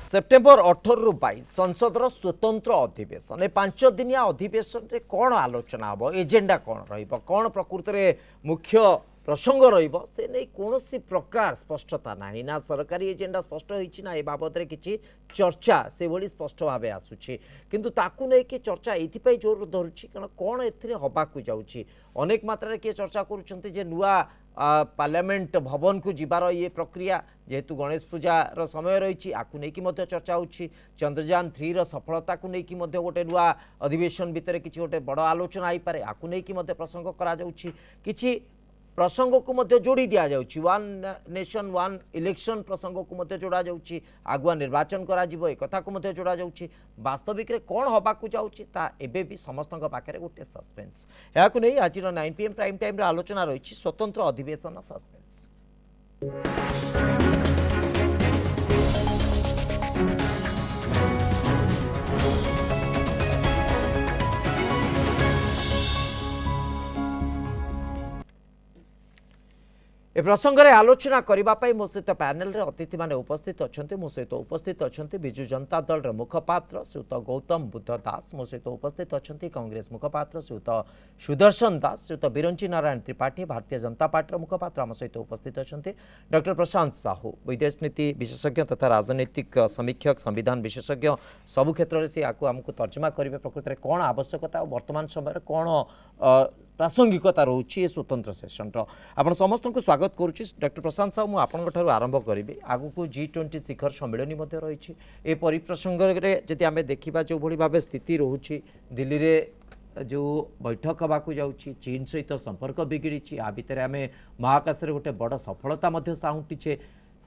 September 18 रु 22 संसदर स्वतंत्र अधिवेशन ए 5 दिनिया अधिवेशन रे कौन आलोचना हम एजेंडा कौन रौन प्रकृत में मुख्य प्रसंग से नहीं कौन प्रकार स्पष्टता नहीं ना सरकारी एजेंडा स्पष्ट होती ना ए बाबद किसी चर्चा से भली स्पष्ट भाव आसूची किंतु ताकू नहीं कि चर्चा ये जोर धरुची कारण कौन ए जाऊँगी अनेक मात्रा किए चर्चा करुँचे नुआ पार्लियामेंट भवन को जीवार ये प्रक्रिया जेहेतु गणेश पूजार समय रही आपको नहीं चर्चा होची चंद्रयान 3 सफलता को लेकिन गोटे नुआ अधिवेशन भितर किसी गोटे बड़ आलोचना हो पारे आपको नहीं प्रसंग करा किसी प्रसंग को जोड़ी दि जाऊँगी वन नेशन वन इलेक्शन प्रसंग को जोड़ा जाऊँगी आगुआ निर्वाचन करा को जोड़ा जाऊँगी वास्तविक कौन हवाक जाऊँगी एबे भी समस्त पाखे गोटे सस्पेंस या नहीं आज 9 PM प्राइम टाइम आलोचना रही स्वतंत्र अधिवेशन सस्पेंस। ए प्रसंग में आलोचना करने मो सहित पैनल रे अतिथि माने उपस्थित अच्छा मो सहित उपस्थित अच्छा विजु जनता दल मुखपात्र श्रीयुत गौतम बुद्ध दास मो सहित उपस्थित अच्छा कांग्रेस मुखपात्र श्रीयुत सुदर्शन दास श्रीयुत बिरंची नारायण त्रिपाठी भारतीय जनता पार्टी मुखपात्र आम सहित उपस्थित अच्छा डॉक्टर प्रशांत साहू विदेश नीति विशेषज्ञ तथा राजनीतिक समीक्षक संविधान विशेषज्ञ सबु क्षेत्र में सी आमको तर्जमा करेंगे प्रकृत में कौन आवश्यकता और वर्तमान समय कौन प्रासंगिकता रोचे स्वतंत्र सेशन आप समस्त को स्वागत करुच्ची डॉक्टर प्रशांत साहू मुझे आरंभ करी आगु को G20 शिखर सम्मेलन रही ए परिप्रसंग जदि आम देखा जो भाई भाव स्थिति रोचे दिल्ली रे जो बैठक होगाक जाऊँगी चीन सहित संपर्क बिगिड़ी आ भितर आम महाकाश गोटे बड़ सफलता साउंटीचे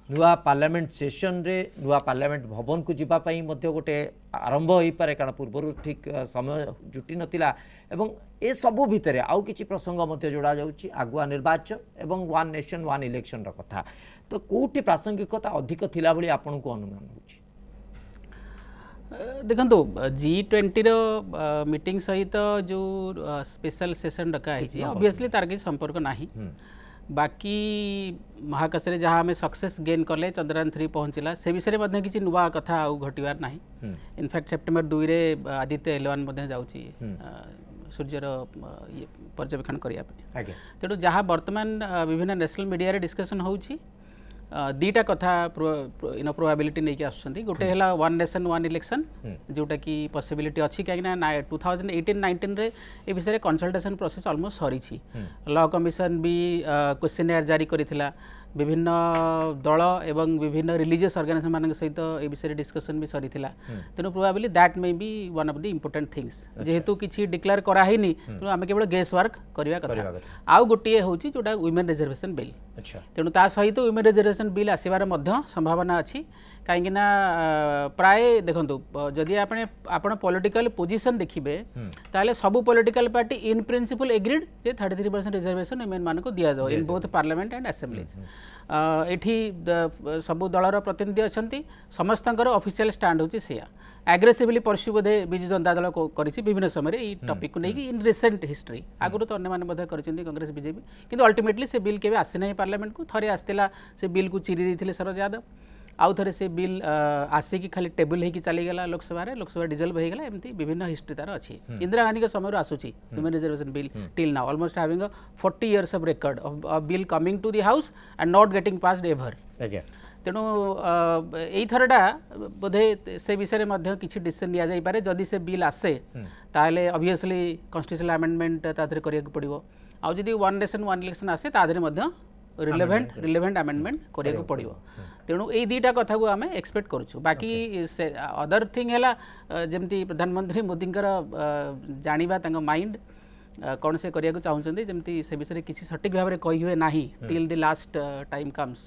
नुआ पार्लियामेंट सेशन रे नुआ पार्लियामेंट भवन को जीवाई गोटे आरंभ हो पारे कारण पूर्वर ठीक समय जुटी नथिला एवं ए सबू भितर आउ किछि प्रसंग जोड़ा जाउछि आगुआ निर्वाचन एवं वन नेशन वन इलेक्शन कथा तो कोठी प्रासंगिकता अधिक थिला भली आपन को अनुमान होछि देखो G20 रो मीटिंग सहित जो स्पेशल सेशन डका है ऑब्वियसली तार किसी संपर्क नाही बाकी महाकाश रे जहाँ आम सक्सेस गेन कले चंद्रयान 3 पहुँचला से विषय में किसी नुआ कथा आउ घटवार ना इनफैक्ट सेप्टेम्बर 2 रे आदित्य L1 जाऊँगी सूर्यर ये पर्यवेक्षण करने तेणु जहाँ बर्तमान विभिन्न नेशनल मीडिया रे डिस्कशन होउछि दीटा कथा प्रोबेबिलिटी नहीं कि आसुँच गोटे है वन नेशन वन इलेक्शन जोटा कि पॉसिबिलिटी अच्छी कहीं 2018-19 रे ए विषय कंसल्टेशन प्रोसेस ऑलमोस्ट सरी लॉ कमिशन भी क्वेश्चनएयर जारी करथिला विभिन्न दल एवं विभिन्न रिलीजियस ऑर्गेनाइजेशन मान सहित ए विषय डिस्कशन भी सरी तेणु probably that may B one of the important things जेहेतु किसी डिक्लेयर कराही तेणु आम केवल गेस वर्क करवा कथा आउ गोटे हूँ जोटा वुमेन रिजर्वेशन बिल तेणु ता सहित वुमेन रिजर्वेशन बिल आसबार संभावना अच्छी कहीं प्राय देखो जदि आपण पॉलिटिकल पोजीशन देखिए ताले सबू political party in principle agreed J 33% reservation women मान को दिया जाओ in both parliament and assemblies एठी सबू दलर प्रतिनिधि अच्छा समस्तंकर ऑफिशियल स्टैंड होची सेया एग्रेसिवली परस्यू बोधे विजु जनता दल करिछि विभिन्न समय ये टॉपिक को लेकिन इन रिसेंट हिस्ट्री आगुरी तो अन्य कांग्रेस बीजेपी किंतु अल्टीमेटली से बिल केवे आसी ना पार्लियामेंट को थरे आसला से बिल को चिरी देथिले शरद यादव आउ थे से बिल आसिक खाली टेबुल होगी चलीगला लोकसभा डिजल्व होगा एमती विभिन्न हिस्ट्री तार अच्छी इंदिरा गांधी समय आसूची women reservation bill till now almost having 40 years of record of bill coming to the house and not getting passed ever तेणु यही थरटा बोधे से विषय में किसी डिसीजन लिया जाए जदि से बिल आसे ताले ऑब्वियसली कॉन्स्टिट्यूशनल अमेंडमेंट तादरे करिया पड़िबो आउ जदि वन नेशन वन इलेक्शन आसे तादरे रिलेवेंट अमेंडमेंट करिया पड़िबो तेणु ये दीटा कथा को आम एक्सपेक्ट करूँ बाकी अदर थिंग है जमती प्रधानमंत्री मोदी जानिबा माइंड कौन से करिया चाहते जमती से विषय किसी सटीक भाव में कही हुए ना till the last time comes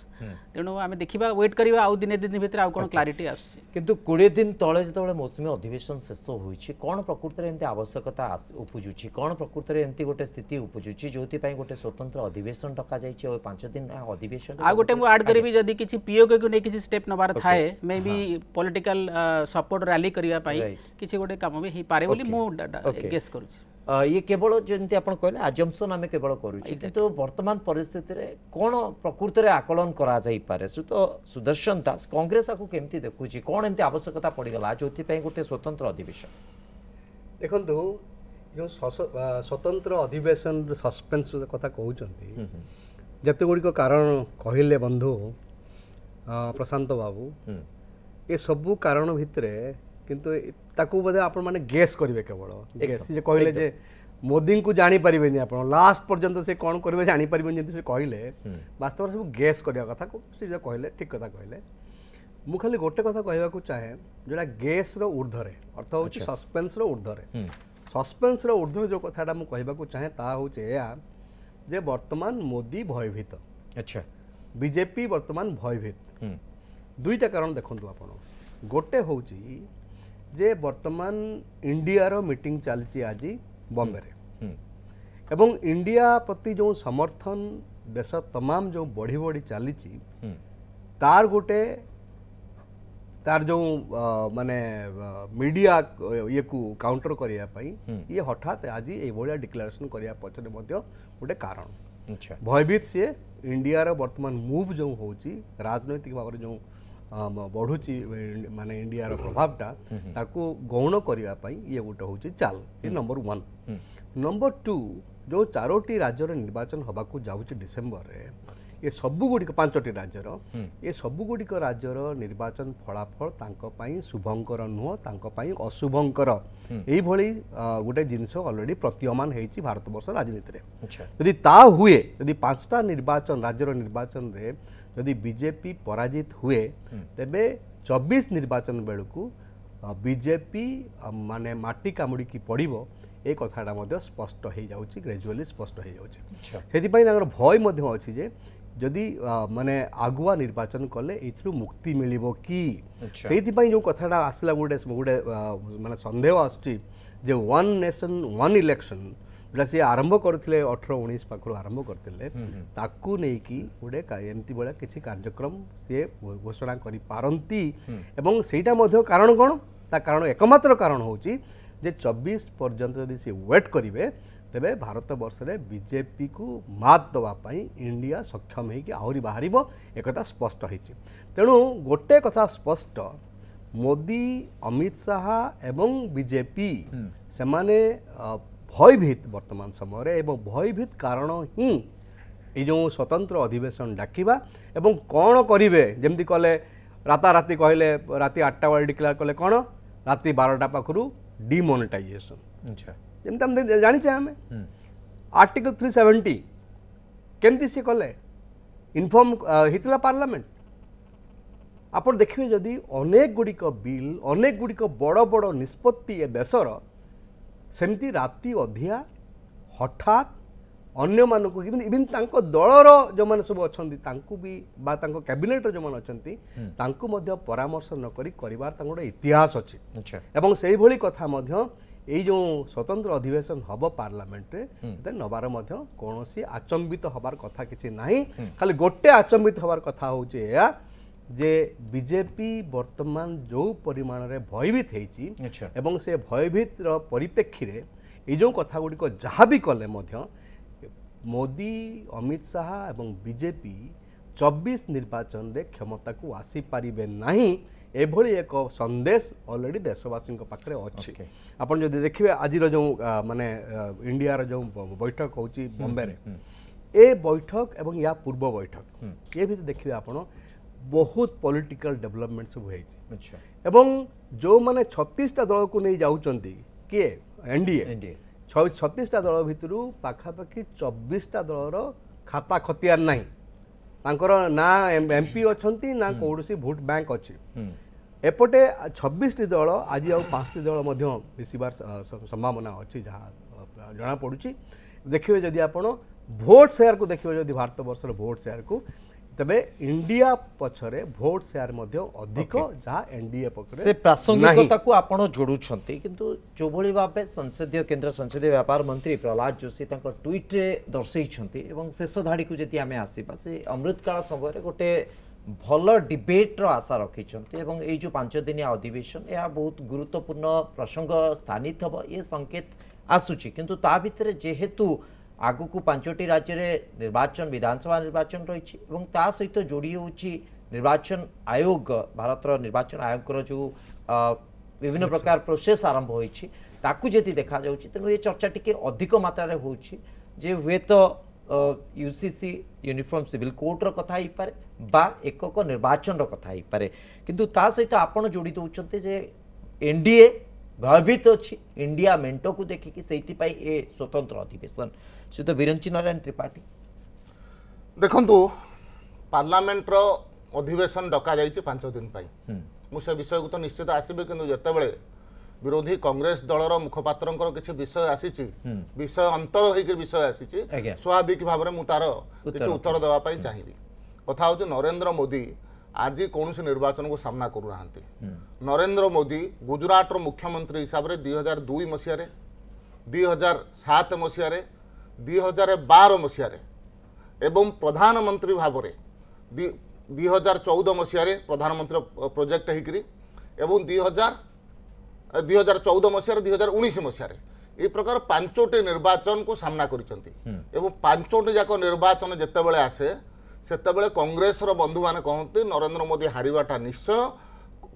तेणु आम देखा वेट करवा आउ दिन दिन भितर आउ कौन क्लारिटी आसुची किंतु 20 दिन तले जो मौसुमी अधिवेशन शेष होइछि कौन प्रकृत में एमती आवश्यकता उपजुची कौन प्रकृत में एमती गोटे स्थिति उपजुची जो गोटे स्वतंत्र अधिवेशन डका जाइए 5 दिन अधिवेशन आ गोटे मुझे आड करी जदि किसी पीओके को नहीं किसी स्टेप नबार थाए may be political support rally करने किसी गोटे काम भी हो पारे बोली मु गेस करूँ ये केवल जमी आप कहले आजम्पसन आम केवल करूँ किंतु वर्तमान परिस्थिति रे कौन प्रकृति में आकलन करा जाई पारे तो सुदर्शन दास कांग्रेस को केमती देखुची कौन एमती आवश्यकता पड़गला जो गोटे स्वतंत्र अधिवेशन देखो जो स्वतंत्र अधिवेशन सस्पेंस कथा कहते जिते गुड़िक कारण कहले बंधु प्रशांत बाबू ये सबू कारण भितर किंतु ताकू बोधे आपण माने गेस करेंगे केवल गेस जे कहले जे मोदी को जानी पारिबेनी आपण लास्ट पर्यंत से कौन करेंगे जानी पारिबेनी जंती से कहले वास्तव सब गेस करिया कथा को से जे कहले ठीक कथा कहले मु खाली गोटे कथा कहबा को चाहे जोड़ा गेस रो ऊर्ध्वरे अर्थ होची सस्पेंस रो ऊर्ध्वरे सस्पेंस रो ऊर्ध्व जो कथाटा मु कहबा को चाहे ता होचे या जे वर्तमान मोदी भयभीत अच्छा बीजेपी वर्तमान भयभीत दुईटा कारण देखंतु आपण गोटे होची जे वर्तमान इंडिया रो मीटिंग चलची आज बॉम्बे रे एवं इंडिया प्रति जो समर्थन देश तमाम जो बढ़ी बढ़ी चली तार गोटे तार जो माने मीडिया ये को काउंटर करिया पई ये हठात आज ये भलिया डिक्लेरेशन करिया पछरे मध्य गोटे कारण अच्छा भयभीत से इंडिया रो वर्तमान मूव जो होची राजनैतिक भाव जो बढ़ुची माने इंडिया रो प्रभावटा ताको गौण करिया पई ये गोटे होची चाल ये नंबर 1 नंबर 2 जो चारोटी राज्यर निर्वाचन हवा को जाउची डिसेंबर रे ये सबु गुडी 5टी राज्यर ये सबु गुडी राज्यर निर्वाचन फलाफल तांको पई शुभंकर नुह तांको पई अशुभंकर एई भली गोटे जिंस ऑलरेडी प्रतीयमान हेची भारत वर्ष राजनीति रे यदि ता हुए यदि 5टा निर्वाचन राज्यर निर्वाचन रे यदि बीजेपी पराजित हुए तेबे 24 निर्वाचन बेलू बीजेपी माने माटी कामुड़ी की पड़िबो ए कथाटा मध्य स्पष्ट हो जाउची ग्रेजुअली स्पष्ट हो जाउची सेति पई ताकर भय मध्य अछि जे जदि माने आगुआ निर्वाचन कले एथरु मुक्ति मिलिबो कि सेति पई जो कथाटा आसला गोटे गोटे माने संदेह आछि जे वन नेशन वन इलेक्शन जोटा सी आरंभ करथिले 18-19 पाखरु आरंभ करथिले ताकू नै कि गोटे एमती बडा किछि कार्यक्रम से घोषणा करि पारंती एवं सेटा मध्य कारण कोन ता कारण एकमात्र कारण होची जे 24 पर्यंत यदि से वेट करिवे तेबे भारत वर्ष रे बीजेपी को मात दवा पाई इंडिया सक्षम है कि आहुरी बाहरिबो एकता स्पष्ट होईची तेणु गोटे कथा स्पष्ट मोदी अमित शाह एवं बीजेपी से माने भयभीत वर्तमान समय एवं भयभीत कारण ही ये जो स्वतंत्र अधिवेशन डाकिबा एवं कौन करिवे जेमती कले राताराति कहले राति 8टा बेले डिक्लेयर कले कौन राति 12टा पाखरु डिमोनेटाइजेशन अच्छा जेमती हम जानि छै हमें आर्टिकल 370 केमती से कले इनफॉर्म हितला पार्लियामेंट आपण देखिबे जदि अनेक गुडिक बिल अनेक गुडिक बड़ बड़ निष्पत्ति ए देशर सेमती राति अधिया हठात अन्य मानक इवन तांको दलर जो माने सब अछंती तांको भी बा तांको कैबिनेट जो माने अछंती तांको मध्य परामर्श न करी करिवार तांको इतिहास अछि अच्छा एवं सेही भली कथा मध्य एई जो स्वतंत्र अधिवेशन हब पार्लियामेंट रे नबार मध्य कोनोसी आचंबित हबार कथा किछि नाही खाली गोटे आचंबित हबार कथा होचे या जे बीजेपी वर्तमान जो परिमाण रे भयभीत हेची एवं से भयभीत रो परिप्रेक्षी रे ए जो कथा गुडी को जहा भी कले मध्य मोदी अमित शाह एवं बीजेपी 24 निर्वाचन रे क्षमता को आसी पारिबे नाही एभली एक संदेश ऑलरेडी देशवासी पाखे अच्छे आपन जदि देखिए आज जो माने इंडिया जो बैठक होची बॉम्बे रे ए बैठक एवं या पूर्व बैठक ये भी देखिए आपण बहुत पॉलिटिकल डेवलपमेंट सब अच्छा एवं जो माने 36टा दल को नहीं जाउचंती किए एनडीए 36टा दल भितरु पाखापाखि 24टा दलर खाता खतियार नाही तांकर ना एमपी अछंती ना कोडसी वोट बैंक अछि एपटे 26टी दल आज आ 5टी दल मध्य मिसिबार संभावना अछि जहाँ जना पड़ुछि देखिए जदि आपण भोट शेयर को देखिए जदि भारत वर्षर भोट शेयर को तबे इंडिया पछरे भोट शेयर मध्य अधिक जहाँ एनडीए पक्षरे से प्रासंगिकता को आपण जोडुछंती किंतु जो भली भाबे संसदीय केंद्र संसदीय व्यापार मंत्री प्रहलाद जोशी तांको ट्वीट रे दर्शैछंती एवं शेष धाड़ी को जति आमे आसीबा से अमृतकाल समय रे गोटे भल डिबेट रो आशा रखिछंती एवं ए जो 5 दिनिया अधिवेशन या बहुत गुरुत्वपूर्ण प्रसंग स्थानित हबो ये संकेत आसूची किंतु ता भितर जेहेतु आगु को 5टी राज्य रे निर्वाचन विधानसभा निर्वाचन रही ता सहित जोड़ी होची निर्वाचन आयोग भारत निर्वाचन आयोग जो विभिन्न प्रकार प्रोसेस आरंभ होईछि ताकू जति देखा जाउछि तेनु ये चर्चा टिके अधिक मात्रा रे होछि जे हुए तो यूसीसी यूनिफॉर्म सिविल कोड रो कथा ही पारे बा एकक निर्वाचन रो कथा ही पारे किंतु ता सहित आपण जोड़ी दउछन्ते जे एनडीए भयभीत अच्छी इंडिया मेंटो को देखिकी से ए स्वतंत्र अधिवेशन श्रीत बिरंची नारायण त्रिपाठी देखंतु पार्लियामेंट रो अधिवेशन डका जाइए 5 दिन मुझे विषय को तो निश्चित आसबे कि जितेबले विरोधी कांग्रेस दलर मुखपात्र किसी विषय आसी विषय अंतर होकर विषय आसी स्वाभाविक भाव में मुझे तार किसी उत्तर देवाई चाहिए कथा हूँ नरेंद्र मोदी आज कौन निर्वाचन को सामना करूना नरेंद्र मोदी गुजरात मुख्यमंत्री हिसाब से 2002 मसीह 2007 मसीह 2012 मसीह एवं प्रधानमंत्री भाव में 2014 मसीह प्रधानमंत्री प्रोजेक्ट होकर 2014 मसीह 2019 मसीह ये प्रकार 5टी निर्वाचन को सामना कर 5टी जाक निर्वाचन जितेबाला आसे सेतेबेले कांग्रेस बंधु मैंने कहते नरेंद्र मोदी हारिबाटा निश्चय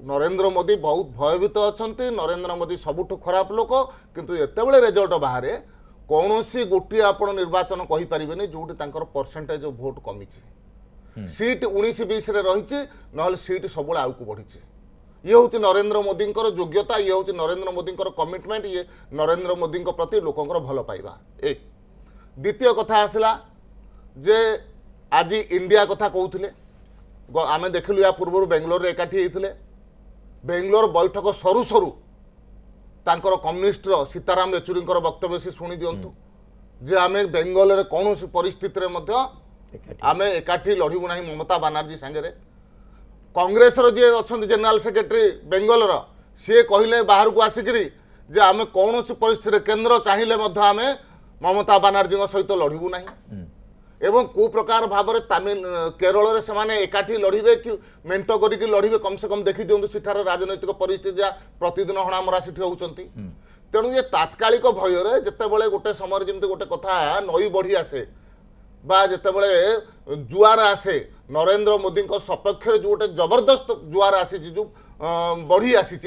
नरेंद्र मोदी बहुत भयभीत अच्छा नरेंद्र मोदी सबुठ खराब लोक किंतु एतेबेले रिजल्ट बाहर कौन सी गोटे आप निर्वाचन कहींपारे जोटी परसेंटेज भोट कमी सीट 19-20 रही ना सीट सब आगे बढ़ी ये हूँ नरेंद्र मोदी योग्यता ये हूँ नरेंद्र मोदी कमिटमेंट ये नरेंद्र मोदी प्रति लोकंर भल पाइबा एक द्वितीय कथा आसला जे आज इंडिया कथा कहते आम देखिलु या पूर्व बेंगलोर एकाठी होते बेंगलोर बैठक सरू सरू तांकर कम्युनिस्टर सीताराम येचुरी वक्तव्य से शुणी दिंतु जे आम बेंगल कौन परिस्थिति आम एकाठी लड़ू ना ममता बानार्जी सांगे कांग्रेस जी अच्छा जनरल सेक्रेटरी बेंगल सी कहले बाहर को आसिक जे आम कौन परिस्थिति केन्द्र चाहिए आम ममता बानार्जी सहित लड़ू ना एवं को प्रकार भाव में तमिल केरल से माने एकाठी लड़े कि मेंट करके लड़े कम से कम देखी दिखाँ सेठार राजनैतिक परिस्थिति प्रतिदिन हणामरा से होती तेणु ये तात्कालिक भयर जितेबाला गोटे समय जमी गोटे कथा नई बढ़ी आसे बा जितेबाला जुआर आसे नरेंद्र मोदी सपक्ष जो गोटे जबरदस्त जुआर आसी जो बढ़ी आसी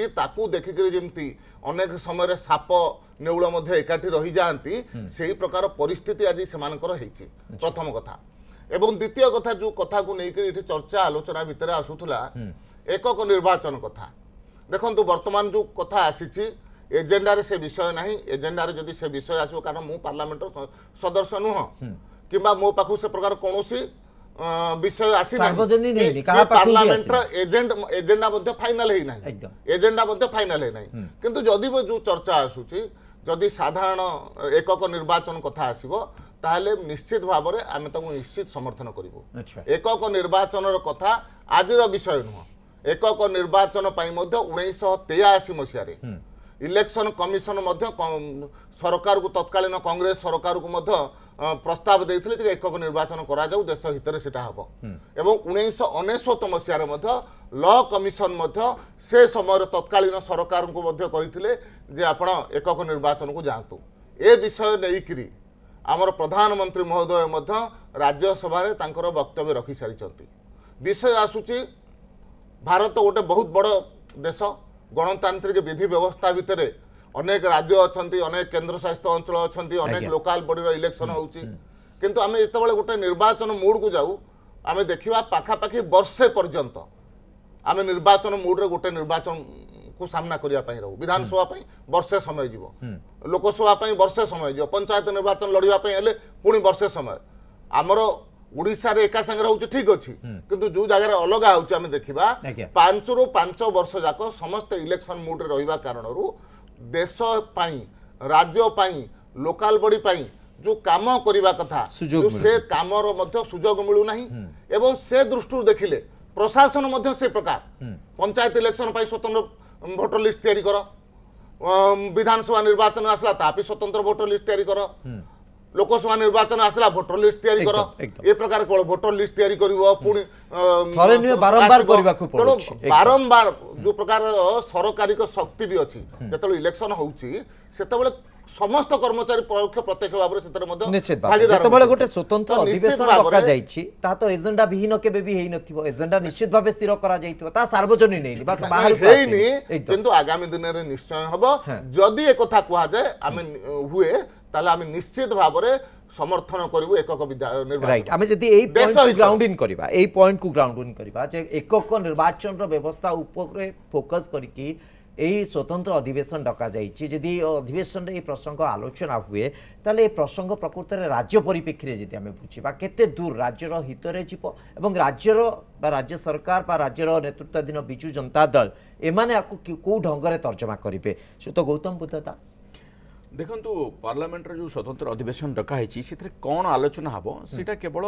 देखिक जमी अनेक समय साप नेउल एकाठी रही जाती से प्रकार परिस्थिति आज से प्रथम कथा एवं द्वितीय कथा जो कथा को लेकर चर्चा आलोचना भितर आसूला एकक निर्वाचन कथा देखो वर्तमान जो कथा आसी एजेंडा से विषय ना एजेंडा जदि से विषय आसो कारण मु पार्लियामेंट सदस्य नुह कि मो पाखु से प्रकार कौन विषय आसी पार्लियामेंट एजेंडा फाइनाल है एजेंडा फाइनाल है किंतु जदि जो चर्चा आसूची जदि साधारण एकक निर्वाचन कथा आसीबो ताहले निश्चित भाव में आम निश्चित समर्थन करूँ एकक निर्वाचन कथा आज विषय नुह एकक निर्वाचन 1983 मसीह इलेक्शन कमिशन सरकार को तत्कालीन कांग्रेस सरकार को प्रस्ताव देते एकक निर्वाचन करा जाऊ देश हित से हम एवं 1999 मसीह लॉ कमिशन से समय तत्कालीन सरकार को कहते जे आपण एकक निर्वाचन को जातु ए विषय नहीं आमर प्रधानमंत्री महोदय राज्यसभा वक्तव्य रखी सारी विषय आसूची भारत गोटे बहुत बड़ देश गणतांत्रिक विधि व्यवस्था भितर अनेक राज्य अच्छा अनेक केन्द्र शासित अंचल अच्छा अनेक लोकाल बॉडी इलेक्शन होची किंतु आम जिते गोटे निर्वाचन मूड को जाऊ आम देखा पाखापाखि वर्षे पर्यंत आम निर्वाचन मूड्रे गोटे निर्वाचन को सामना करने रहू विधानसभा वर्षे समय जीव लोकसभा वर्षे समय जीव पंचायत निर्वाचन लड़ाई पुणी वर्षे समय आमर उड़ीसा एका संगे रोचे ठीक अच्छी किंतु जो जगह अलग आम देखा 5 ରୁ 5 वर्ष जाक समस्त इलेक्शन मूड रहा कारण देश राज्य लोकाल बॉडी जो काम करने कथा से काम सुजोग मिलूना एवं से दृष्टि देखिले प्रशासन से प्रकार पंचायत इलेक्शन स्वतंत्र भोटर लिस्ट तैयारी कर विधानसभा निर्वाचन आसला तापी स्वतंत्र भोटर लिस्ट तैयारी कर लोकसभा निर्वाचन आसला भोटर लिस्ट तैयारी कर ये प्रकार कोन भोटर लिस्ट तैयारी करिवो पुणी बारंबार करबा को पड़ो बारंबार जो प्रकार सरकारी को शक्ति भी अछि जेतले इलेक्शन होउची सेतबेले समस्त कर्मचारी परोक्ष प्रत्यक्ष भाव से निश्चित भाव गोटे स्वतंत्र अधिवेशन रखा जाइछि ता तो एजेंडा विहीन केबे भी हेई नथिबो एजेंडा निश्चित भाव स्थिर करा जाइथिबो ता सार्वजनिक नै बस बाहर हेइनी किंतु आगामी दिन रे निश्चय हबो जदि एक कथा कुआ जाय आमे हुए ताले आमे निश्चित भाव रे समर्थन करिवो एकक निर्वाचन राइट आमे जदि एई पॉइंट को ग्राउंड इन करबा एई पॉइंट को ग्राउंड इन करबा जे एकक निर्वाचन रो व्यवस्था ऊपर फोकस करके यही स्वतंत्र अधिवेशन डका जाइए जदि अधिवेशन ये प्रसंग आलोचना हुए ताले प्रसंग प्रकृत में राज्य परिप्रेक्षी जदि आम बुझा केते दूर राज्यर हितरे जीव एवं राज्यर राज्य सरकार राज्यर नेतृत्वाधीन विजु जनता दल एमाने कौ ढंग से तर्जमा करेंगे श्रीयुत गौतम बुद्ध दास देखंतु पार्लियामेंट जो स्वतंत्र अधिवेशन डकाई से कौन आलोचना हम सीटा केवल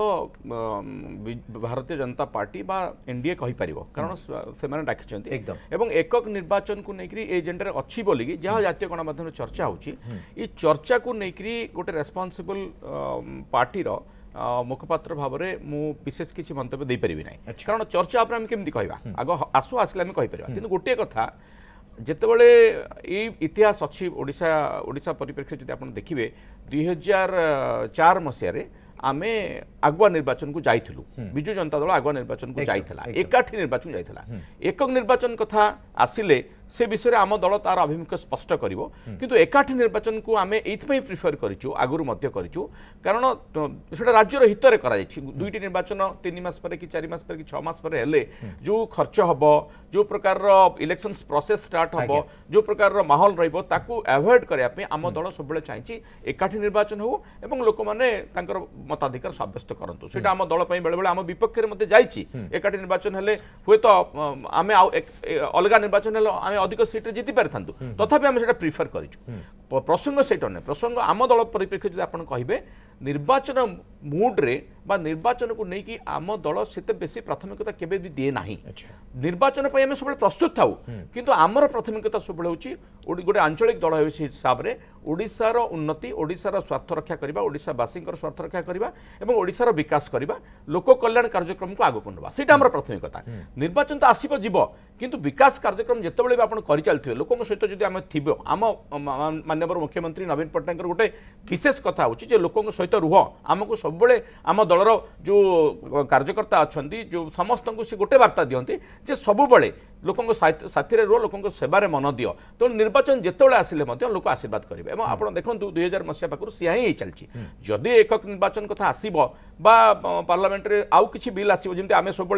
भारतीय जनता पार्टी बा एनडीए कहि परिबो कारण से माने डाकिचंती एकदम एवं एकक निर्वाचन को नेकरी एजेंडा अच्छी बोली जहाँ जातीय गणमाध्यम चर्चा होची ई चर्चा को नेकरी गोटे रेस्पॉन्सिबल पार्टी रो मुखपात्र भाव में मु विशेष किसी मंतव्य दे परिबि नै कारण चर्चा अपने हम केमति कहबा आगो आसु आसले हम कहि परिबा किंतु गोटे कथा जितेबाला ये इतिहास अच्छी ओडिशा परिप्रेक्षी जब आप देखिए 2004 मसीह आमे आगुआ निर्वाचन को जाइथिलु बिजु जनता दल आगुआ निर्वाचन को जाइथिला एकाठी निर्वाचन जाइथिला एकक निर्वाचन कथा आसिले से विषय में आम दल तार अभिमुख्य स्पष्ट करिवो किंतु एकाठी निर्वाचन को आमे एइथपई प्रिफर करिचु आगुरु मध्य करिचु कारण सेटा राज्यर हितरे करा जाइछि दुईटी निर्वाचन 3 मास पर कि 4 मास पर कि 6 मास पर हेले जो खर्च हबो जो प्रकार इलेक्शंस प्रोसेस स्टार्ट हबो जो प्रकार माहौल रहिबो ताकू अवॉइड करिया पे आम दल सबले चाहिछि एकाठी निर्वाचन हो एवं लोक माने तांकर मताधिकार साब्यस्त करंतु सेटा आम दल पई बेले बेले आम विपक्ष रे मध्ये जाइछि एकाठी निर्वाचन हेले हुए तो आमे अलगा निर्वाचन हेले अधिक सीट जीति पारिथांतु तथापि आम सेटा प्रिफर करिछु प्रसंग सेटा नै प्रसंग आम दल परिप्रेक्षी जदि आपण कहिबे निर्वाचन मूड रे बा निर्वाचन को लेकिन आम दल से बेसी प्राथमिकता केबे भी दिए नाही निर्वाचन पे आम सब प्रस्तुत थाउ किंतु आमर प्राथमिकता सब गोटे आंचलिक दल हिसाब से ओडिशार उन्नति ओडिशार स्वार्थ रक्षा करबा ओडिशावासी स्वार्थ रक्षा करबा एवं ओडिशार विकास करबा लोक कल्याण कार्यक्रम को आगक नबा सेटा आमर प्राथमिकता निर्वाचन तो आसीबो जीवो किंतु विकास कार्यक्रम जेतेबेले आपण करि चलथिबे लोकन सहित जदि आम थिबो आम माननीय मुख्यमंत्री नवीन पट्टनायक गोटे विशेष कथा होची जे लोकन सहित रुह आमको सब बेले आम दलर जो कार्यकर्ता अच्छा जो समस्त को सी गोटे वार्ता दिखती जे सब बेले लोक साथी रुह लोक सेवार मन दियो तो निर्वाचन जितेबाला आसिले लोक आशीर्वाद करेंगे और आप देखो 2000 मसीहा पाखु सी ही चलती जदि एकक निर्वाचन कथा आसो पार्लियामेंट रे आउ किछि बिल आसो जमी आम सब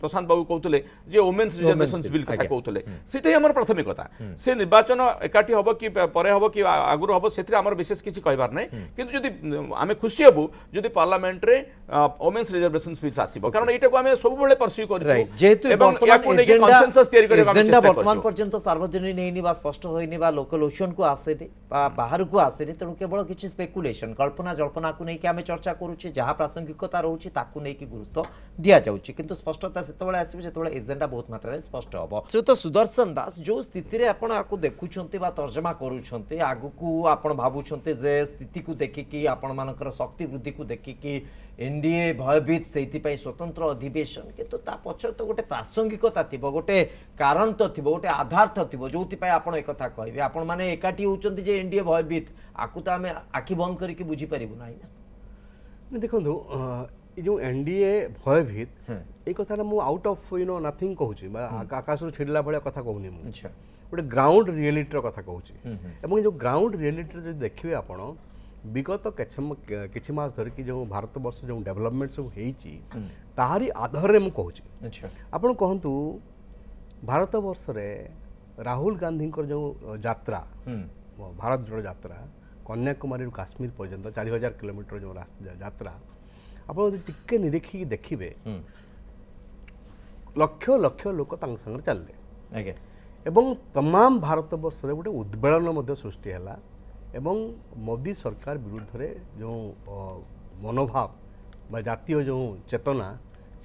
प्रशांत बाबू कहते जे वुमेन्स रिजर्वेशन बिल कथा कहते सीटा आम प्राथमिकता से निर्वाचन एकाठी हम कि हम कि आगुरी हम से विशेष किसी कहबार ना किंतु जदि आम खुशी हेबू जदि पार्लियामेंट रे वुमेन्स रिजर्वेशन बिल आसो कारण यहाँ को आम सब परस्यू कर एजेंडा वर्तमान पर्यंत सार्वजनिक नहीं बा स्पष्ट होइनी बा लोकलोचन को आसेनी बा बाहर को आसेनी तेणु केवल किछि स्पेकुलेशन कल्पना जल्पना को नहीं कि आम चर्चा करूचे जहाँ प्रासंगिकता रोचे ताकू नहीं कि गुरुत्व दिया जाउची किंतु स्पष्टता सेतबेले आसीबे जेतबेले एजेंडा बहुत मात्रा रे स्पष्ट हबो श्रीयुत सुदर्शन दास जो स्थिति रे आपण आकु देखुछंती बा तर्जमा करूछंती आगु को आपण भाबुछंती जे स्थिति को देखिकी आपण मानकर शक्ति वृद्धि को देखिकी एनडीए भयभीत से स्वतंत्र अधिवेशन किंतु ता पछर तो गोटे प्रासंगिकता थिबो गोटे कारण तो थिबो गोटे आधार तो थिबो जोति पय आपण एक कथा कहबे आपण माने एकाठी होचंती जे एनडीए भयभीत आकु तो आमे आखि बंद करके बुझी परिबु नाही ना देखंतु जो एनडीए भयभीत ए कथा मु आउट ऑफ नथिंग कहूची आकाश छिड़ला भाया कथा कहूनी मु गोटे ग्राउंड रियलिटी कथा कहूची एवं जो ग्राउंड रियलिटी जो देखिए आपण विगत किछि मास धरिकी जो भारत वर्ष जो डेवलपमेंट सब होईची ताहारी आधार रे मु कहूची आपण कहंतु भारत वर्ष रे राहुल गांधी जो यात्रा भारत जोड़ यात्रा कन्याकुमारी काश्मीर पर्यंत 4000 किलोमीटर जो यात्रा आप टिके निरीक्षी देखिए लक्ष लक्ष लोक संगे चलले एवं तमाम भारत वर्ष रे गोटे उद्वेलन सृष्टि है एवं मोदी सरकार विरुद्ध रे जो मनोभाव जातीय जो चेतना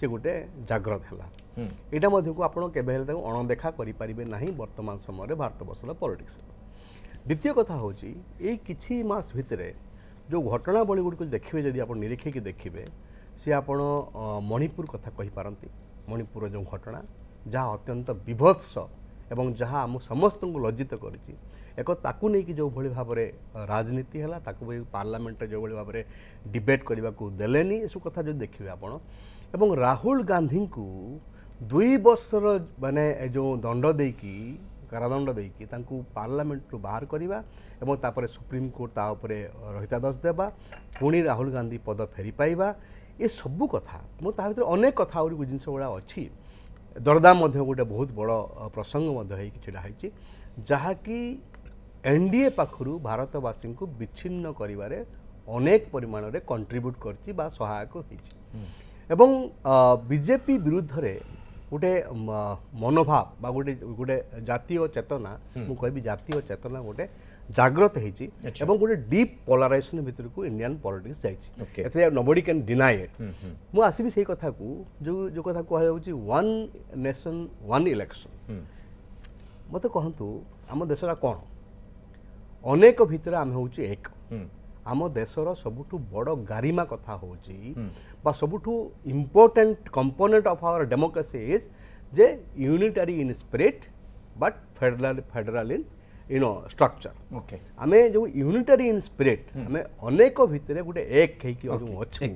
से गोटे जागृत है यहाँ मध्य को आप अणदेखा करें ना वर्तमान समय भारत वर्ष पॉलिटिक्स द्वितीय कथा हूँ ये किछि मास भितर जो घटनावली गुड़िक देखिए जदि आप निरीक्षिकी देखिए सी आप मणिपुर कथा कही पारती मणिपुर जो घटना जहाँ अत्यंत विभत्स एवं जहाँ आम समस्त को लज्जित करिछि एक ताकू नहीं कि जो भली भाव राजनीति है ताकू पार्लियामेंट जो भली भाव डिबेट करने को देलेनी ये सब कथा जो देखिए आपण एवं राहुल गांधी को 2 वर्षर माने जो दंड देकी कारादंड देकी तांकू पार्लियामेंट रु बाहर करवा एवं तापर सुप्रीम कोर्ट ता उपरे रहितादेश देबा पुणी राहुल गांधी पद फेरी पाइबा ये सबू कथा मो ता भीतर अनेक कथा और जिनस गुड़ा अच्छी दरदाम गोटे बहुत बड़ प्रसंग छिड़ा है जहाँकि एनडीए पाखु भारतवासी को विच्छिन्न करिवारे अनेक परिमाण रे कंट्रीब्यूट करछि बा सहायक होइछि एवं बीजेपी विरुद्ध रे गोटे मनोभाव बा गोटे जातीय चेतना मु कहबी जातीय चेतना गोटे जागृत होइछि एवं गोटे डीप पोलराइजेशन भीतर को इंडियन पॉलिटिक्स जाइछि एते नोबडी कैन डिनाई इट मु आसीबी सेही कथा को जो कथा कहै होछि वन नेशन वन इलेक्शन मते कहंतु हम देशरा कोन अनेक भितर आम हूँ एक आम देशर सबुठु बड़ गारिमा कथा हूँ सबुठु important component of our democracy is जे unitary in spirit but federal in structure आमे जो यूनिटरी इन स्पिरिट आमे अनेक भितर गोटे एक अच्छे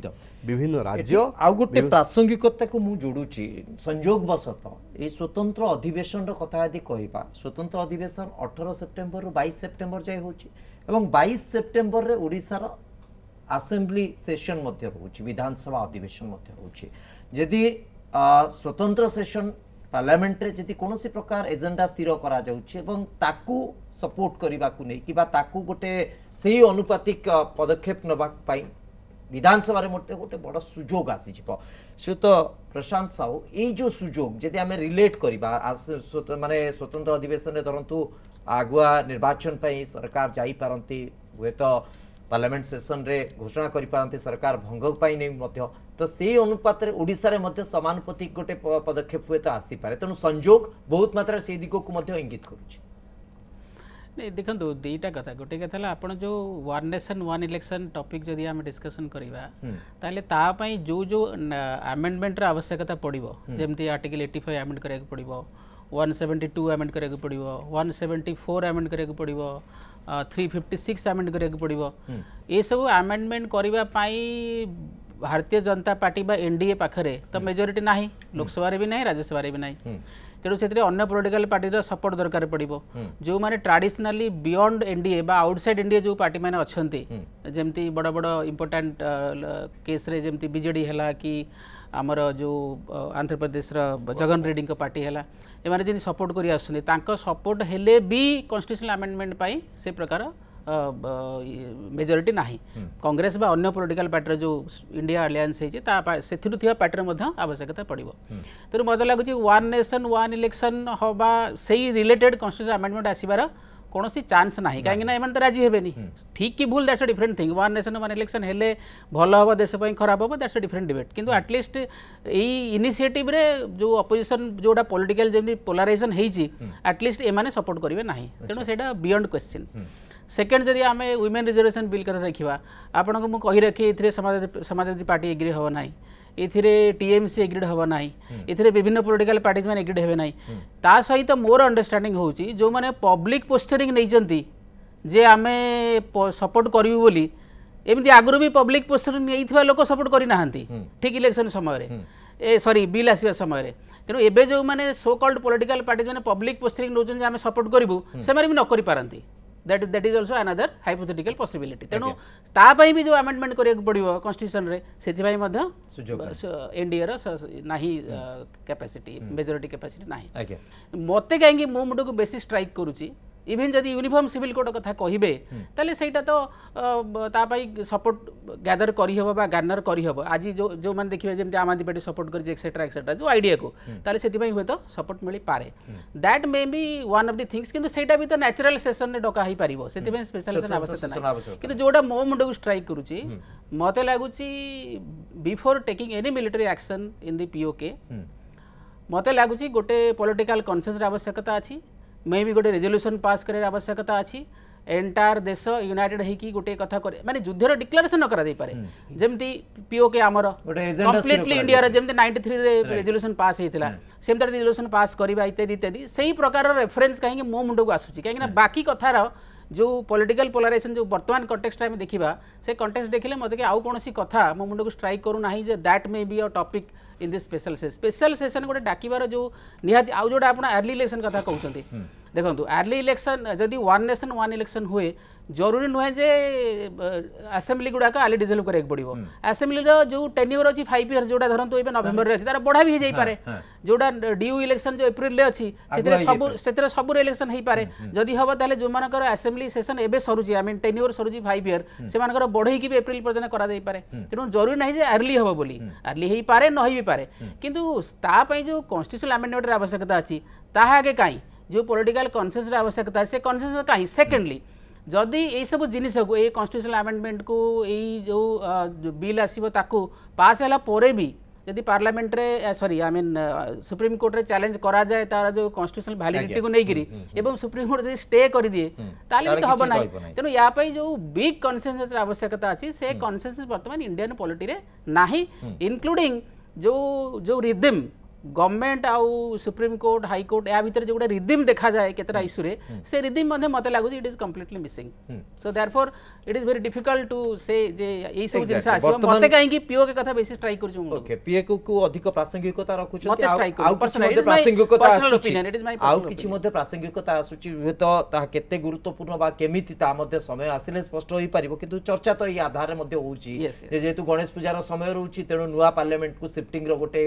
विभिन्न राज्य आउ गोटे प्रासंगिकता को मु जोड़ुची संयोग बसत ए स्वतंत्र अधिवेशन कथा यदि कहबा स्वतंत्र अधिवेशन 18 सेप्टेम्बर 22 सेप्टेम्बर जाय होची एवं 22 सेप्टेम्बर रे ओडिसा रो असेंबली सेशन मध्य होची विधानसभा अधिवेशन मध्य होची यदि स्वतंत्र सेशन पार्लियामेंट रे जदि कोनोसी प्रकार एजेंडा स्थिर करा जाउछि एवं ताकू सपोर्ट करबा को नै किबा ताकू गोटे सेही अनुपातिक पदक्षेप नबा पाई विधानसभा रे मोटे गोटे बड़ सुजोग आसी छिपो श्रीत प्रशांत साहू ए जो सुजोग जदि हमें रिलेट करबा माने स्वतंत्र अधिवेशन रे धरंतु आगुआ निर्वाचन पाई सरकार जाई पारंती हुए तो पार्लियामेंट सेशन रे घोषणा करि पारंती सरकार भंग पाई नै मध्य तो से अनुपात ओडिशा रे मध्य समानुपातिक गोटे पदक्षेप हुए तो आसी पारे तेणु संजोग बहुत मात्रा से दिग को मध्य इंगित करुछि नहीं देखो दुईटा कथा गोटे कथा आपन जो one nation one election topic जदि हम डिस्कशन करिबा ताले ता पई जो जो अमेंडमेंट रा आवश्यकता पड़िबो जेमति आर्टिकल 85 अमेंड करे पड़िबो 172 अमेंड करे पड़िबो 174 अमेंड करे पड़िबो 356 अमेंड करे पड़िबो ए सब अमेंडमेंट करिबा पई भारतीय जनता पार्टी बा एनडीए पाखरे तो मेजोरिटी नाही लोकसभा रे भी नाही राज्यसभा रे भी नाही तेणु से अन्य पॉलिटिकल पार्टी सपोर्ट दरकार पड़ो जो माने ट्रेडिशनली बियॉन्ड एनडीए बा आउटसाइड एनडीए जो पार्टी मैंने अच्छा जमती बड़ बड़ इंपोर्टाट केस रे जमती बीजेडी है कि आमर जो आंध्र प्रदेश जगन रेड्डी पार्टी है एमाने जिन सपोर्ट करी आसुछन्ति तांको सपोर्ट हेले भी कॉन्स्टिट्यूशनल अमेंडमेंट पाई से प्रकार मेजोरिटी नाही कांग्रेस बा अन्य पॉलिटिकल पार्टी जो इंडिया अलायंस से पार्टी आवश्यकता पड़ो तेणु मत लगुच वन नेशन वन इलेक्शन हवा से रिलेटेड कॉन्स्टिट्यूशनल अमेंडमेंट आसबार कौन चांस ना कहीं एम तो राजी हेनी ठीक कि भूल that's a different thing one nation one election हेले भल हम देश खराब हम दैट्स अ डिफरेंट डिबेट किंतु एटलिस्ट यही इनिशिएटिव रे जो अपोजिशन जोटा पॉलिटिकल जमी पोलराइजेशन होती एटलिस्ट एमाने सपोर्ट करेंगे ना तेणु से बियॉन्ड क्वेश्चन सेकेंड जदि आम वुमेन रिजर्वेशन बिल कथा देखा आपन को मुझे रखी ए समाजवादी पार्टी एग्री हम ना ए टीएमसी एग्रीड हम ना ए विभिन्न पॉलिटिकल पार्टीज मैंने एग्रीड हे ना ता सहित मोर अंडरस्टैंडिंग होची जो मैंने पब्लिक पोस्चरिंग नहीं जे आम सपोर्ट करूँ बोली एमती आगुरी भी पब्लिक पोस्चरिंग नहीं लोक सपोर्ट करना ठीक इलेक्शन समय सॉरी बिल आसवा समय तेणु एबे जो मैंने सो कॉल्ड पॉलिटिकल पार्टीज मैंने पब्लिक पोस्चरिंग नौकरी आम सपोर्ट करूँ से भी न करि पारंती that is also another hypothetical possibility तेणु तापाई भी जो अमेंडमेंट करिया पड़ो कॉन्स्टिट्यूशन रे सेथिबाई मध्य एनडीए रो नाही कैपेसिटी मेजॉरिटी कैपेसिटी नाही मते कहीं मो मुंड को बेसी स्ट्राइक करूची इवन जदि यूनिफॉर्म सिविल कोड कथा कहिबे ताले सेटा तो तापाई सपोर्ट गैदर करी हबो बा गार्नर करी हबो आज जो माने देखिबे जेमति आम आदमी पार्टी सपोर्ट करी एक्सेट्रा जो आइडिया को ताले सेथिबाई होय तो सपोर्ट मिली पारे that may B one of the things किंतु सेटा भी तो नेचुरल सेशन ने डका ही पारिबो सेथिबाई स्पेशल सेशन आवश्यकता नै किंतु जोडा मो मुंड को स्ट्राइक करूची मते लागुची before taking any military action in the PoK मते लागुची गोटे पॉलिटिकल कंसेंसस आवश्यकता अछि मे भी गोटे रेजोल्यूशन पास करे आवश्यकता अच्छी एंटायर देश यूनाइटेड होगी गोटे कथा माने युद्धर डिक्लेरेशन न करा दे पारे जेमती पीओके आमर कंप्लीटली इंडिया रे जेमती 93 रे रेजोल्यूशन पास हेतिला सेमता रेजोल्यूशन पास करबा इत्यादि इत्यादि सही प्रकार रेफरेंस कहीं मो मुंड को आसुची कहीं बाकी कथार जो पॉलिटिकल पोलराइजेशन जो वर्तमान कंटेक्स्ट में देखा से कंटेक्स्ट देखले मत कि आउ कौन कथा मो मुंड को स्ट्राइक करू ना जे that may be a topic in this special session गोटे डाकिबार जो निहाती आउ जोटा आपण अर्ली इलेक्शन कथा कहउछंती देखो अर्ली इलेक्शन जदि वन नेशन वन इलेक्शन हुए जरूरी नुहे जे असेंबली गुड़ाक आली डिजेल करके पड़ो असेंबली जो टेन्यूर अच्छी 5 इयर्स जोटा धरतु ए नवेम्बर रे तार बढ़ा भी जाई पारे जोटा ड्यू इलेक्शन जो एप्रिल रे अछि सेतरे सब इलेक्शन हेई पारे जदि हबो ताले जो मानकर असेंबली सेशन एबे सरुची आई मीन टेन्यूर सरुची 5 इयर से मानकर बढ़ई की भी एप्रिल पर्यंत करा जाई पारे तेनु जरूरी नहीं जे अर्ली हबो बोली अर्ली हेई पारे न हेई भी पारे किंतु ता पई जो कॉन्स्टिट्यूशनल अमेंडमेंट रे आवश्यकता अछि ताहा आगे काई जो पॉलिटिकल कन्सेंसस आवश्यकता है से कन्सेंसस कहीं सेकेंडली जदि ये सब जिनिस को ये कॉन्स्टिट्यूशनल अमेंडमेंट को यही जो बिल आसीबो ताकू पास होला पोरे भी यदि पार्लियामेंट रे sorry I mean supreme court रे चैलेंज करा जाए तार जो कॉन्स्टिट्यूशनल वैलिडिटी को नहीं करी एवं सुप्रीम कोर्ट जदि स्टे कर दिए ताले तो हबो नाही तेनु या पई जो बिग कन्सेंसस आवश्यकता अछि से कन्सेंसस वर्तमान इंडियन पॉलिटी रे नाही इंक्लूडिंग जो रिदम गवर्नमेंट आउ सुप्रीम कोर्ट हाई कोर्ट या भीतर जो गोटे रिदम देखा जाए केतरा इश्यू रे से रिदम मते लागुच it is completely missing so therefore it is very difficult to say जे एई सब जिंस आसी मते काहे कि पीओ के कथा बेसी स्ट्राइक करछु ओके पीओ को अधिक प्रासंगिकता रखुछंती आउ पर्सनल प्रासंगिकता आसुची आउ किछि मध्ये प्रासंगिकता आसुची तो ता केते गुरुत्वपूर्ण बा केमिति ता मध्ये समय आसिले स्पष्ट होई परिबो किंतु चर्चा तो ई आधार रे मध्ये होउची जेतु गणेश पूजार समय रहउची तेनु नुवा पार्लियामेंट को शिफ्टिंग रो गोटे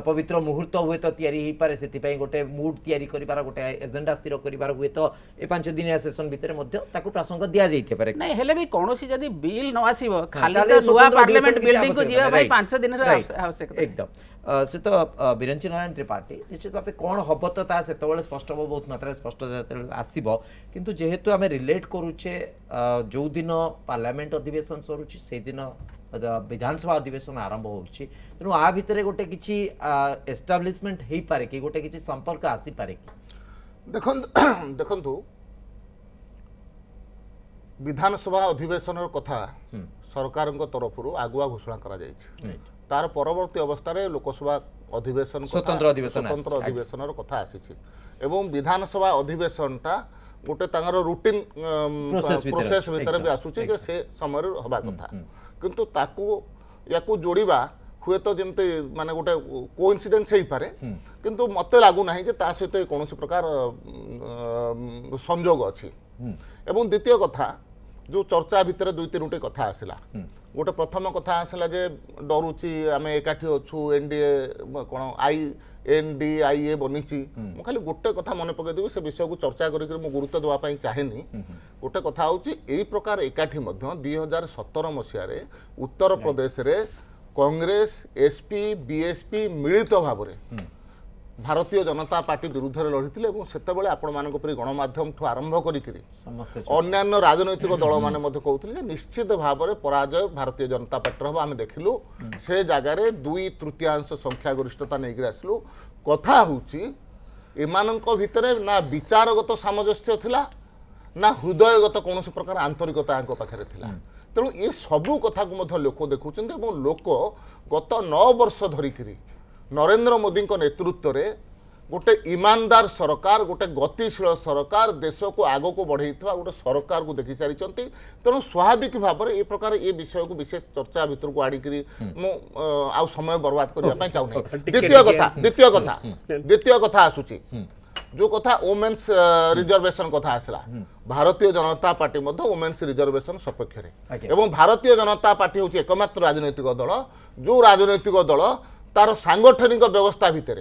पवित्र मुहूर्त हुए तो तैयारी हो पारे से गोटे मूड तैयारी करिबार गोटे एजेंडा स्थिर करिबार हुए तो ए 5 दिनिया सेशन भितर मध्ये ताकू प्रासंग दिया जाइते पारे नै हेले भी कोनोसी जदी बिल न आसीबो खाली तो नुवा पार्लियामेंट बिल्डिंग को जीवा भाई 5 दिन रे आवश्यकता एकदम से तो बिरंची नारायण त्रिपाठी निश्चित भाव कौन हम तो ता सेतबेले स्पष्ट हो बहुत मात्रा स्पष्ट आसीबो किंतु जेहेतु आमे रिलेट करूचे जो दिन पार्लियामेंट अधिवेशन सरुची से दिन विधानसभा अधिवेशन आरंभ होउची तेणु आ भितर गोटे किछि एस्टाब्लिशमेंट हेई पारे कि गोटे किछि संपर्क आसी पारे कि देखंतु विधानसभा अधिवेशन कथा सरकार तरफ आगुआ घोषणा करा जायछि तार परवर्ती अवस्था रे लोकसभा अधिवेशन स्वतंत्र अधिवेशन कथा आसीछि एवं विधानसभा अधिवेशनटा गोटे तांगर रूटीन प्रोसेस भितर भी आसुछि जे से समय हबा कथा किंतु ताकू याकू जोड़िबा हुए तो जमते माने गोटे कोइंसिडेंस हेई पारे किंतु मते लागू नाही जे ता सहित कोनोसी प्रकार संयोग अछि एवं द्वितीय कथा जो चर्चा भितर 2-3टी कथा आसिला गोटे प्रथम कथा आसिला जे डरुची आमे एकाठी अछु एनडीए कोन एनडीआईए बनीची मु खाली गोटे कथा मन पके देबी से विषय को चर्चा करिक मु गुरुत्व देवा पई चाहेनी गोटे कथा होची एई प्रकार एकाठी मध्य 2017 मसिया रे उत्तर प्रदेश रे कांग्रेस एसपी बीएसपी मिलित भाव रे भारतीय जनता पार्टी विरुद्ध में लड़ी से आपण मान गणमाध्यम ठू आरंभ करन्य राजनैतिक दल मैंने कहते निश्चित भाव में पराजय भारतीय जनता पार्टी हम आम देखिलु से जगार 2/3 संख्यागरिष्ठता नहीं आसलु कथा हूँ भितर ना विचारगत सामंजस्य थिला ना हृदयगत कौन प्रकार आंतरिकता पाखे थिला तेणु ये सबू कथा को लोक देखुं लोक गत 9 वर्ष धरिकी नरेंद्र मोदी नेतृत्व रे गोटे ईमानदार सरकार गोटे गतिशील सरकार देश को आग को बढ़ई गोटे सरकार को देखी सारी तेणु स्वाभाविक भाव में ये प्रकार ये विषय को विशेष चर्चा भितर को आड़िक आ समय बर्बाद करने चाहूँ द्वितीय कथा आसूची जो कथा वोमेन्स रिजर्वेशन कथा आसला Bharatiya Janata party women's reservation सपक्ष एवं भारतीय जनता पार्टी हूँ एकमात्र राजनैतिक दल जो राजनैतिक दल तार सांगठनिक व्यवस्था भितर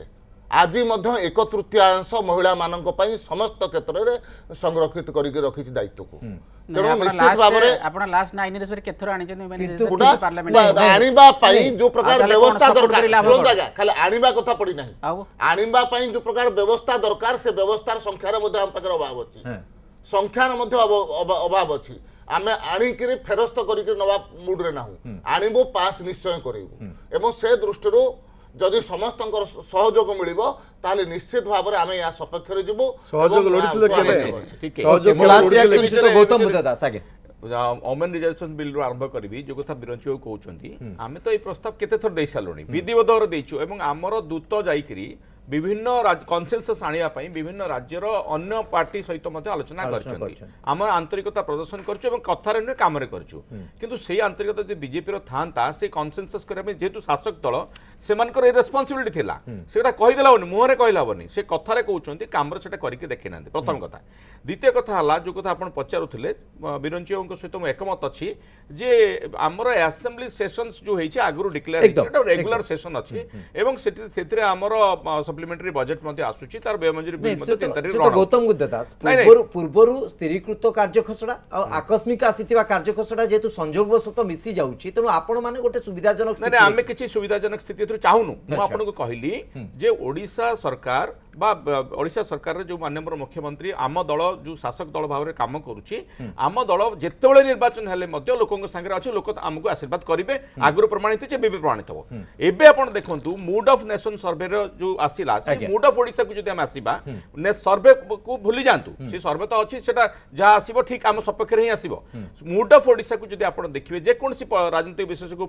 आज 1/3 महिला मानक पई समस्त क्षेत्र में संरक्षित करके रखी दायित्व को तेणु निश्चित भाव में आपण लास्ट 9 इयर्स पर केथरो आनी पार्लियामेंट आनिबा पई जो प्रकार व्यवस्था दरकार खाली आनिबा कथा पड़ी नाही आनिबा पई जो प्रकार व्यवस्था दरकार से व्यवस्थार संख्यार मध्ये हम पाकर अभाव अछि संख्यार मध्ये अभाव अछि आमे आनिकरी फेरस्त करिक नवा मूड रे नाहु आनिबो पास निश्चय करिबो एवं से दृष्टिरो जदि समस्त सहयोग मिल ताले निश्चित भाव में आम या सपक्ष गौतम बुद्ध दास आगे ओमेन रिजर्वेशन बिल आरंभ करी जो कथा बिरंची बाबू कहते आम तो ये प्रस्ताव केते थर दे सारूँ विधिवत देचु एवं आमर दूत जाइकरी विभिन्न कनसेंसस आनिया पई विभिन्न राज्यर अन्य पार्टी सहित आलोचना कर आम आंतरिकता प्रदर्शन करूँ कथार नुहे काम किंतु से आंतरिकता जो बीजेपी था से कनसेंसस करने जेहेतु शासक दल से रेस्पॉन्सिबिलिटी थिला सेटा कहीदेला होनी मुहरे कहला होनी से कथार कहते कम से करके देखे ना प्रथम कथा द्वितीय कथा है जो कथा आप पचारुले बिरंची बाबू सहित मुझे एकमत अच्छी जे आमर असेंबली सेशंस जो है आगु डिक्लेयर रेगुलर सेशन अच्छी आमर सप्लीमेंटरी बजेट मध्ये आसुची तार व्ययमंजूरी बिल मध्ये 3 तारिख रण गौतम बुद्ध दास पूर्वरु स्थिरीकृत कार्य खसड़ा आकस्मिक आसीतिबा कार्य खसड़ा जेतु संयोगवशत मिसी जाउची तनो आपण माने गोटे सुविधाजनक स्थिति आमे किछि सुविधाजनक स्थिति थरु चाहुनु मु आपन को कहली जे ओडिसा सरकार बा ओडिसा सरकार रे जो माननीय मुख्यमंत्री आम दल जो शासक दल भाव काम करुची आम दल जेतेबेले निर्वाचन हेले मध्ये लोकन संगे अछि लोक हमको आशीर्वाद करिवे आगुर प्रमाणित जे बेबे प्रमाणित हो एबे आपण देखंतु मूड ऑफ नेशन सर्वे रो जो आसीला मूड ऑफ ओडिसा को जदि हम आसीबा ने सर्वे को भूली जानतु से सर्वे तो अछि सेटा जा आसीबो ठीक हम सपक्ष रे ही आसीबो मूड ऑफ ओडिसा को जदि आपण देखिबे जे कोनसी राजनीतिक विशेषज्ञ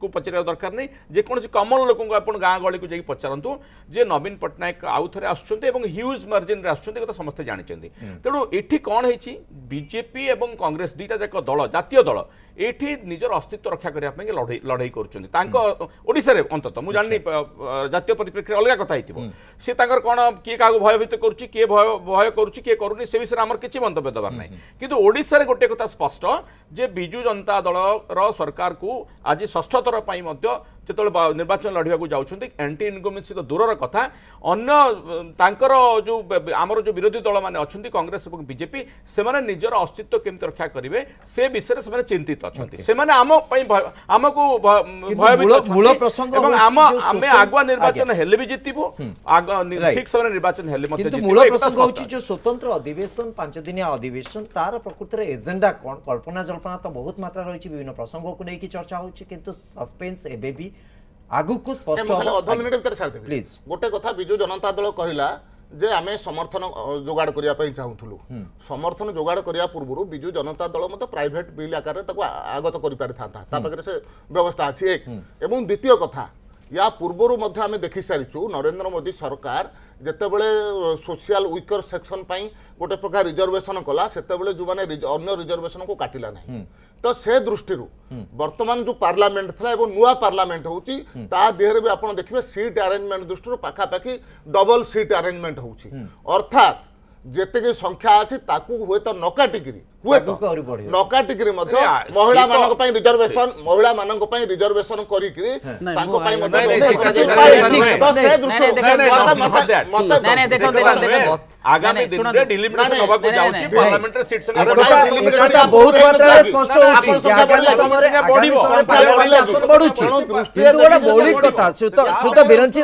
को पचरिया दरकार नै जे कोनसी कॉमन लोक को आपण गां गळी को जाई पचारंतु जे नवीन पटनायक आउ थरे आछुंते एवं ह्यूज मार्जिन रे आछुंते कथा समस्त जानिचंदी तेणु एठी कोन हेछि बीजेपी एवं कांग्रेस दुईटा जाक दल जातीय दल एठी निजर अस्तित्व रक्षा करिया पई लड़ाई करूछंदी तांको ओडिसा रे अंतत मु जाननी जातीय परिप्रेक्षी अलग कथा हिथिबो से तांकर कोन के कागो भयभीत करूछि के भय करूछि के करूनी से विषय हमर किछि मंतव्य दबार नै किंतु ओडिसा रे गोटे कथा स्पष्ट जे बिजू जनता दल रो सरकार को आज षष्ठ थर पई मध्य जेतले निर्वाचन लड़िया को जाउछंदी एंटी इनकमेंसी तो दूरर कथा अन्य तांकर जो आमर जो विरोधी दल माने अछंती कांग्रेस और बीजेपी से माने निजर अस्तित्व केमति रक्षा करिवे से विषय से माने चिंतित अछंती से माने आम पई आमको भयभीत अछंती मूल प्रसंग एवं आमे आगवा निर्वाचन हेले भी जितिबो ठीक समय निर्वाचन हेले मते किंतु मूल प्रसंग होची जो स्वतंत्र अधिवेशन 5 दिनिया अधिवेशन तार प्रकृति रे एजेंडा कोन कल्पना जल्पना तो बहुत मात्रा रहिछि विभिन्न प्रसंगों को लेकी चर्चा होची किंतु सस्पेंस एबे भी आगु को स्पष्ट आधा मिनिट भीतर छाड़ दे प्लीज गोटे कथा बिजू जनता दल कहला जे आमे समर्थन जोगाड़ करिया पई चाहुथुलु समर्थन जोगाड़ करिया पूर्वरु बिजू जनता दल मते प्राइवेट बिल आकार ताको आगत करि पारि थाता ता पाखरे से व्यवस्था अछि एक एवं द्वितीय कथा या पूर्वरु मध्य आमे देखि सारिछु नरेंद्र मोदी सरकार जेतेबेले सोशल वीकर सेक्शन पई गोटे प्रकार रिजर्वेशन कला सेतेबेले जो माने अन्य रिजर्वेशन को काटिला नहीं तो से दृष्टि वर्तमान जो पार्लियामेंट था एवं नुआ पार्लियामेंट होची ता देहरे भी आपण देखिबे सीट अरेंजमेंट दृष्टि पाखा पाखी डबल सीट अरेंजमेंट होची अर्थात जेते संख्या अछि ताकू होय तो नकाटिकरी हुए तो नकाटिकरी मध्य महिला मानक पई रिजर्वेशन करी करी तांको पई मध्य आगामी दिन रे डिलिमिटेशन होबा को जाउची पार्लियामेंटरी सीट संगे बहुत मात्रा रे स्पष्ट होची जे आगामी समय रे बढ़िबो बढ़ुची किंतु बड़ा मौलिक कथा सुत बिरंची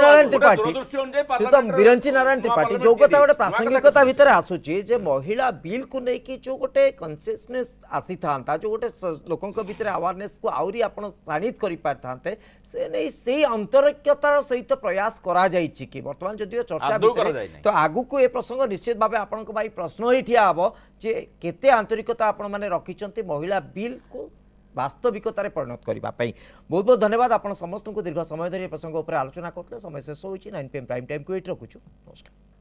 नारायण त्रिपाठी जो कथा गोटे प्रासंगिकता भितर आसुची जे महिला बिल को नै कि जो गोटे कन्सियसनेस आसी था जो गोटे लोकों भितर अवेयरनेस को आउरी आपण सानित करि पारथांते से नै से अंतरक्यतार सहित प्रयास करा जाईची कि वर्तमान जदियो चर्चा भितर तो आगु को ए प्रसंग निश्चित भाव आपन भाई प्रश्न ही ठिया हम जे केते आंतरिकता आपण माने रखिचंती महिला बिल को वास्तविकतार परिणत करने बहुत बहुत धन्यवाद आपण समस्त को दीर्घ समय धरी प्रसंग उपर आलोचना करते समय शेष होइछि 9 PM प्राइम टाइम को एट रखुछु नमस्कार।